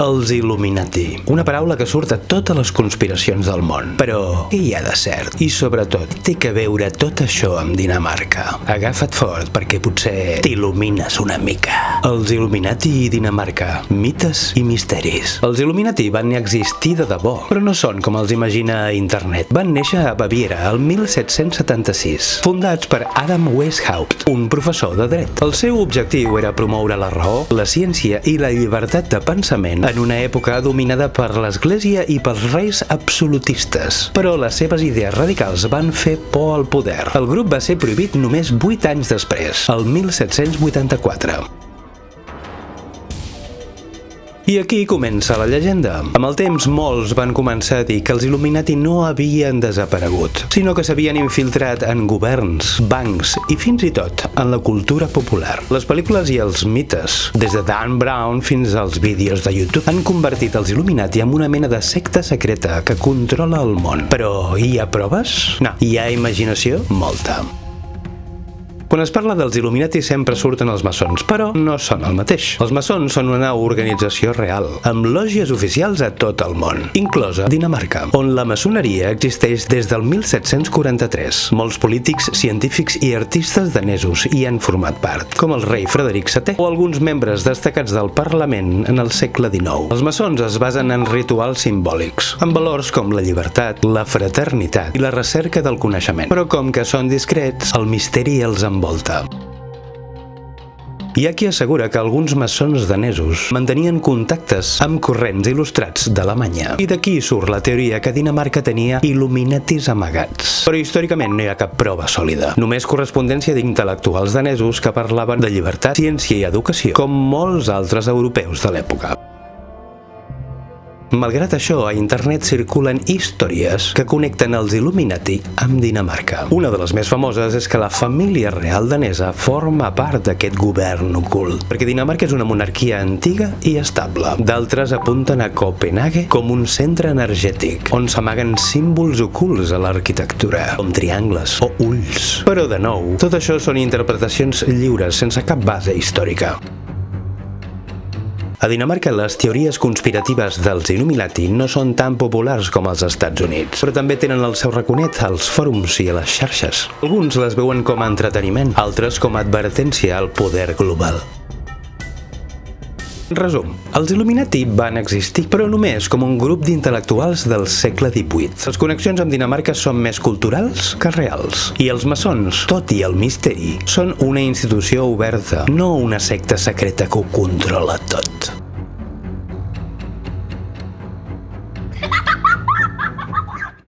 Els Illuminati, una paraula que surt a totes les conspiracions del món. Però què hi ha de cert? I sobretot, té que veure tot això amb Dinamarca. Agafa't fort perquè potser t'il·lumines una mica. Els Illuminati i Dinamarca, mites i misteris. Els Illuminati van existir de debò, però no són com els imagina a internet. Van néixer a Baviera el 1776, fundats per Adam Weishaupt, un professor de dret. El seu objectiu era promoure la raó, la ciència i la llibertat de pensament en una època dominada per l'Església i pels reis absolutistes. Però les seves idees radicals van fer por al poder. El grup va ser prohibit només 8 anys després, el 1784. I aquí comença la llegenda. Amb el temps, molts van començar a dir que els Illuminati no havien desaparegut, sinó que s'havien infiltrat en governs, bancs i fins i tot en la cultura popular. Les pel·lícules i els mites, des de Dan Brown fins als vídeos de YouTube, han convertit els Illuminati en una mena de secta secreta que controla el món. Però hi ha proves? No. Hi ha imaginació? Molta. Quan es parla dels Illuminati sempre surten els maçons, però no són el mateix. Els maçons són una organització real, amb lògies oficials a tot el món, inclosa Dinamarca, on la maçoneria existeix des del 1743. Molts polítics, científics i artistes danesos hi han format part, com el rei Frederic VII o alguns membres destacats del Parlament en el segle XIX. Els maçons es basen en rituals simbòlics, amb valors com la llibertat, la fraternitat i la recerca del coneixement. Però com que són discrets, el misteri els envolta. Hi ha qui assegura que alguns maçons danesos mantenien contactes amb corrents il·lustrats d'Alemanya. I d'aquí surt la teoria que Dinamarca tenia il·luminatis amagats. Però històricament no hi ha cap prova sòlida. Només correspondència d'intel·lectuals danesos que parlaven de llibertat, ciència i educació, com molts altres europeus de l'època. Malgrat això, a internet circulen històries que connecten els Illuminati amb Dinamarca. Una de les més famoses és que la família real danesa forma part d'aquest govern ocult, perquè Dinamarca és una monarquia antiga i estable. D'altres apunten a Copenhague com un centre energètic, on s'amaguen símbols ocults a l'arquitectura, com triangles o ulls. Però, de nou, tot això són interpretacions lliures, sense cap base històrica. A Dinamarca, les teories conspiratives dels Illuminati no són tan populars com als Estats Units, però també tenen el seu raconet als fòrums i a les xarxes. Alguns les veuen com a entreteniment, altres com a advertència al poder global. En resum, els Illuminati van existir, però només com un grup d'intel·lectuals del segle XVIII. Les connexions amb Dinamarca són més culturals que reals. I els maçons, tot i el misteri, són una institució oberta, no una secta secreta que ho controla tot.